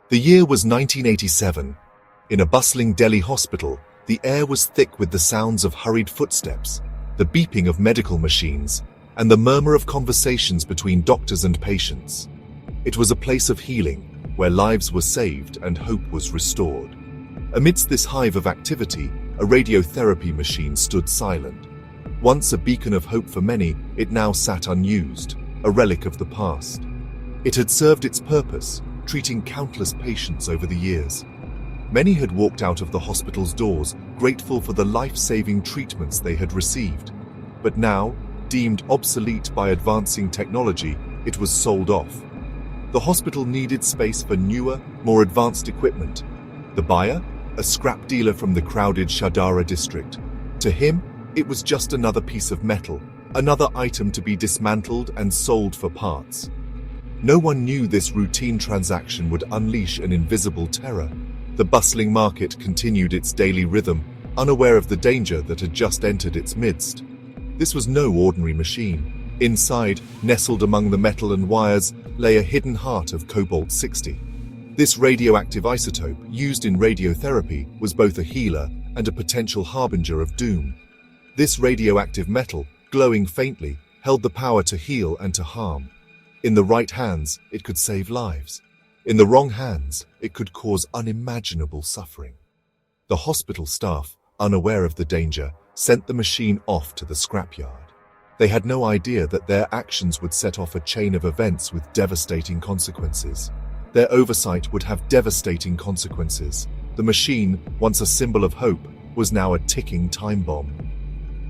The year was 1987. In a bustling Delhi hospital, the air was thick with the sounds of hurried footsteps, the beeping of medical machines, and the murmur of conversations between doctors and patients. It was a place of healing, where lives were saved and hope was restored. Amidst this hive of activity, a radiotherapy machine stood silent. Once a beacon of hope for many, it now sat unused, a relic of the past. It had served its purpose, treating countless patients over the years. Many had walked out of the hospital's doors, grateful for the life-saving treatments they had received. But now, deemed obsolete by advancing technology, it was sold off. The hospital needed space for newer, more advanced equipment. The buyer? A scrap dealer from the crowded Shadara district. To him, it was just another piece of metal, another item to be dismantled and sold for parts. No one knew this routine transaction would unleash an invisible terror. The bustling market continued its daily rhythm, unaware of the danger that had just entered its midst. This was no ordinary machine. Inside, nestled among the metal and wires, lay a hidden heart of cobalt-60. This radioactive isotope, used in radiotherapy, was both a healer and a potential harbinger of doom. This radioactive metal, glowing faintly, held the power to heal and to harm. In the right hands, it could save lives. In the wrong hands, it could cause unimaginable suffering. The hospital staff, unaware of the danger, sent the machine off to the scrapyard. They had no idea that their actions would set off a chain of events with devastating consequences. Their oversight would have devastating consequences. The machine, once a symbol of hope, was now a ticking time bomb.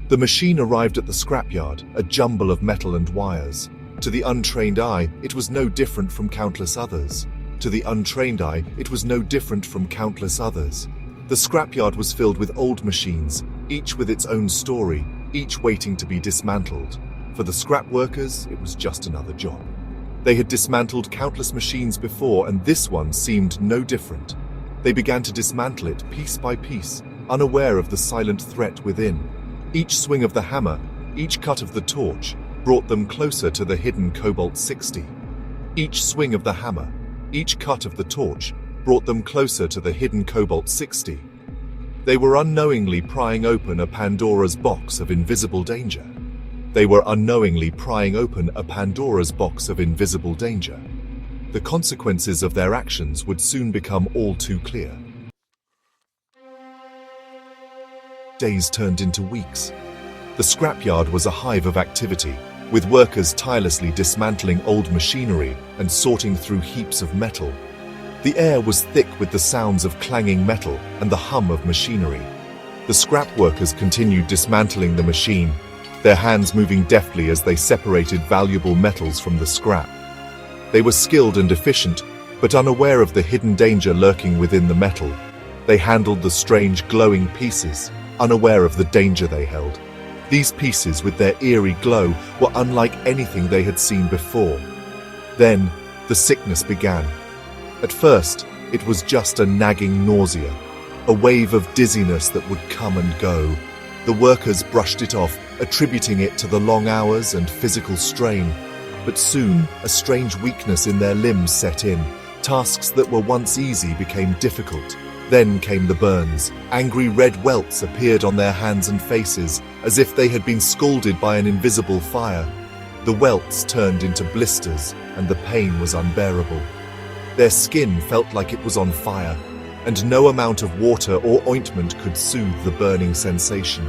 The machine arrived at the scrapyard, a jumble of metal and wires. To the untrained eye, it was no different from countless others. To the untrained eye, it was no different from countless others. The scrapyard was filled with old machines, each with its own story, each waiting to be dismantled. For the scrap workers, it was just another job. They had dismantled countless machines before, and this one seemed no different. They began to dismantle it piece by piece, unaware of the silent threat within. Each swing of the hammer, each cut of the torch, brought them closer to the hidden cobalt-60. Each swing of the hammer, each cut of the torch, brought them closer to the hidden cobalt-60. They were unknowingly prying open a Pandora's box of invisible danger. They were unknowingly prying open a Pandora's box of invisible danger. The consequences of their actions would soon become all too clear. Days turned into weeks. The scrapyard was a hive of activity, with workers tirelessly dismantling old machinery and sorting through heaps of metal. The air was thick with the sounds of clanging metal and the hum of machinery. The scrap workers continued dismantling the machine, their hands moving deftly as they separated valuable metals from the scrap. They were skilled and efficient, but unaware of the hidden danger lurking within the metal. They handled the strange glowing pieces, unaware of the danger they held. These pieces, with their eerie glow, were unlike anything they had seen before. Then, the sickness began. At first, it was just a nagging nausea, a wave of dizziness that would come and go. The workers brushed it off, attributing it to the long hours and physical strain. But soon, a strange weakness in their limbs set in. Tasks that were once easy became difficult. Then came the burns. Angry red welts appeared on their hands and faces, as if they had been scalded by an invisible fire. The welts turned into blisters, and the pain was unbearable. Their skin felt like it was on fire, and no amount of water or ointment could soothe the burning sensation.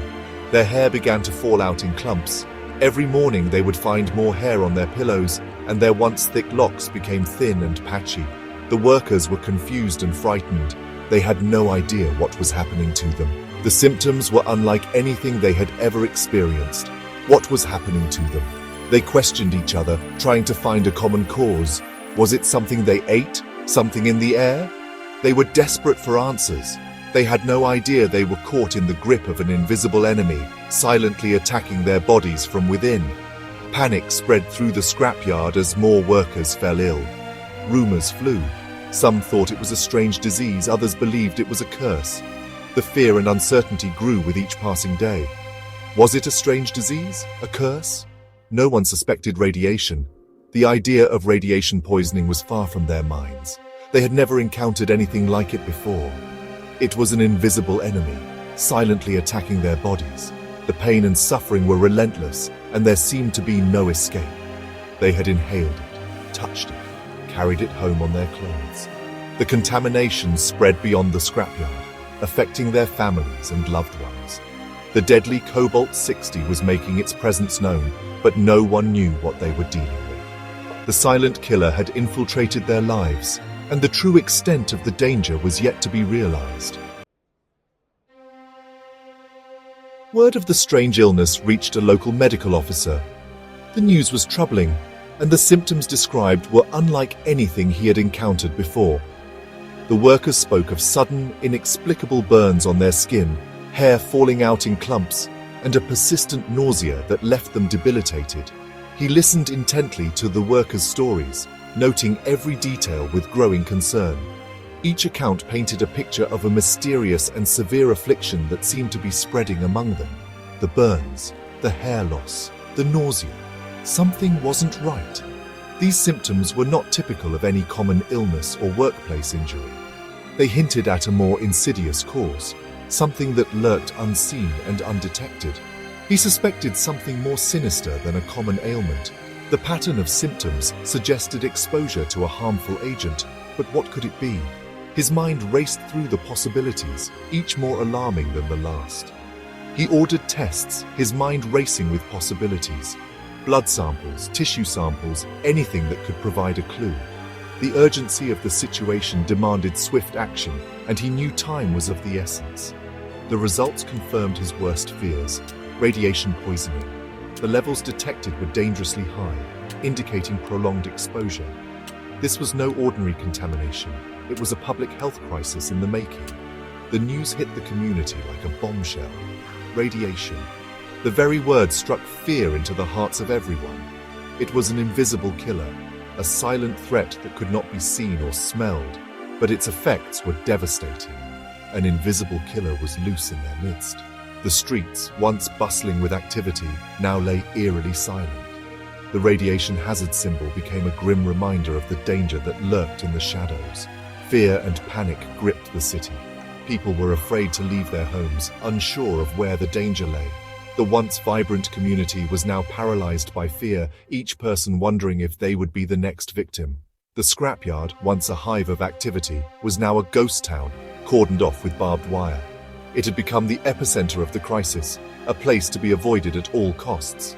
Their hair began to fall out in clumps. Every morning they would find more hair on their pillows, and their once thick locks became thin and patchy. The workers were confused and frightened. They had no idea what was happening to them. The symptoms were unlike anything they had ever experienced. What was happening to them? They questioned each other, trying to find a common cause. Was it something they ate? Something in the air? They were desperate for answers. They had no idea they were caught in the grip of an invisible enemy, silently attacking their bodies from within. Panic spread through the scrapyard as more workers fell ill. Rumors flew. Some thought it was a strange disease, others believed it was a curse. The fear and uncertainty grew with each passing day. Was it a strange disease? A curse? No one suspected radiation. The idea of radiation poisoning was far from their minds. They had never encountered anything like it before. It was an invisible enemy, silently attacking their bodies. The pain and suffering were relentless, and there seemed to be no escape. They had inhaled it, touched it, carried it home on their clothes. The contamination spread beyond the scrapyard, affecting their families and loved ones. The deadly Cobalt-60 was making its presence known, but no one knew what they were dealing with. The silent killer had infiltrated their lives, and the true extent of the danger was yet to be realized. Word of the strange illness reached a local medical officer. The news was troubling, and the symptoms described were unlike anything he had encountered before. The workers spoke of sudden, inexplicable burns on their skin, hair falling out in clumps, and a persistent nausea that left them debilitated. He listened intently to the workers' stories, noting every detail with growing concern. Each account painted a picture of a mysterious and severe affliction that seemed to be spreading among them. The burns, the hair loss, the nausea. Something wasn't right. These symptoms were not typical of any common illness or workplace injury. They hinted at a more insidious cause, something that lurked unseen and undetected. He suspected something more sinister than a common ailment. The pattern of symptoms suggested exposure to a harmful agent, but what could it be? His mind raced through the possibilities, each more alarming than the last. He ordered tests, his mind racing with possibilities. Blood samples, tissue samples, anything that could provide a clue. The urgency of the situation demanded swift action, and he knew time was of the essence. The results confirmed his worst fears: radiation poisoning. The levels detected were dangerously high, indicating prolonged exposure. This was no ordinary contamination. It was a public health crisis in the making. The news hit the community like a bombshell. Radiation. The very word struck fear into the hearts of everyone. It was an invisible killer, a silent threat that could not be seen or smelled, but its effects were devastating. An invisible killer was loose in their midst. The streets, once bustling with activity, now lay eerily silent. The radiation hazard symbol became a grim reminder of the danger that lurked in the shadows. Fear and panic gripped the city. People were afraid to leave their homes, unsure of where the danger lay. The once vibrant community was now paralyzed by fear, each person wondering if they would be the next victim. The scrapyard, once a hive of activity, was now a ghost town, cordoned off with barbed wire. It had become the epicenter of the crisis, a place to be avoided at all costs.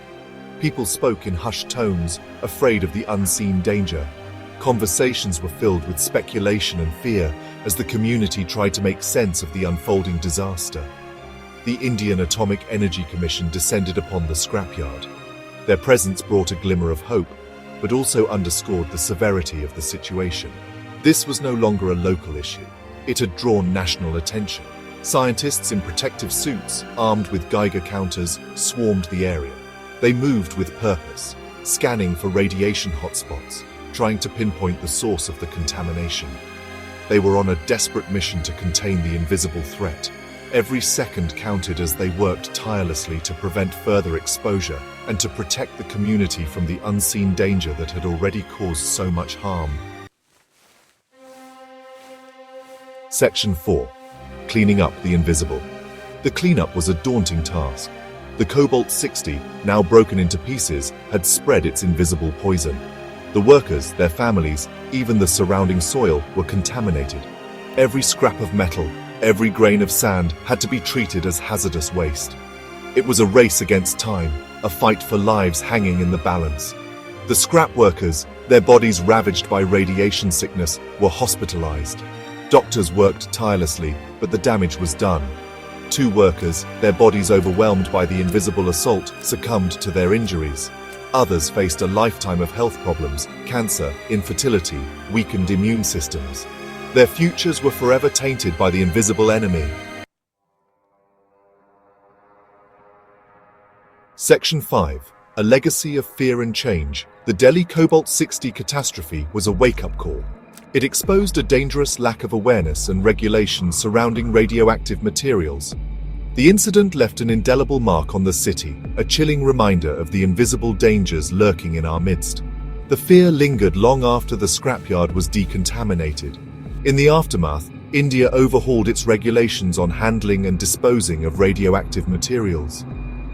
People spoke in hushed tones, afraid of the unseen danger. Conversations were filled with speculation and fear as the community tried to make sense of the unfolding disaster. The Indian Atomic Energy Commission descended upon the scrapyard. Their presence brought a glimmer of hope, but also underscored the severity of the situation. This was no longer a local issue. It had drawn national attention. Scientists in protective suits, armed with Geiger counters, swarmed the area. They moved with purpose, scanning for radiation hotspots, trying to pinpoint the source of the contamination. They were on a desperate mission to contain the invisible threat. Every second counted as they worked tirelessly to prevent further exposure and to protect the community from the unseen danger that had already caused so much harm. Section 4. Cleaning up the invisible. The cleanup was a daunting task. The Cobalt-60, now broken into pieces, had spread its invisible poison. The workers, their families, even the surrounding soil were contaminated. Every scrap of metal, every grain of sand had to be treated as hazardous waste. It was a race against time, a fight for lives hanging in the balance. The scrap workers, their bodies ravaged by radiation sickness, were hospitalized. Doctors worked tirelessly, but the damage was done. 2 workers, their bodies overwhelmed by the invisible assault, succumbed to their injuries. Others faced a lifetime of health problems, cancer, infertility, weakened immune systems. Their futures were forever tainted by the invisible enemy. Section 5. A legacy of fear and change. The Delhi Cobalt-60 catastrophe was a wake-up call. It exposed a dangerous lack of awareness and regulation surrounding radioactive materials. The incident left an indelible mark on the city, a chilling reminder of the invisible dangers lurking in our midst. The fear lingered long after the scrapyard was decontaminated, In the aftermath, India overhauled its regulations on handling and disposing of radioactive materials.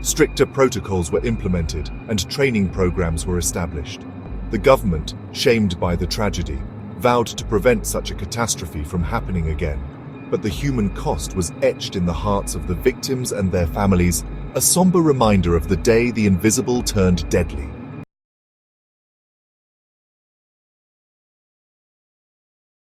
Stricter protocols were implemented and training programs were established. The government, shamed by the tragedy, vowed to prevent such a catastrophe from happening again. But the human cost was etched in the hearts of the victims and their families, a somber reminder of the day the invisible turned deadly.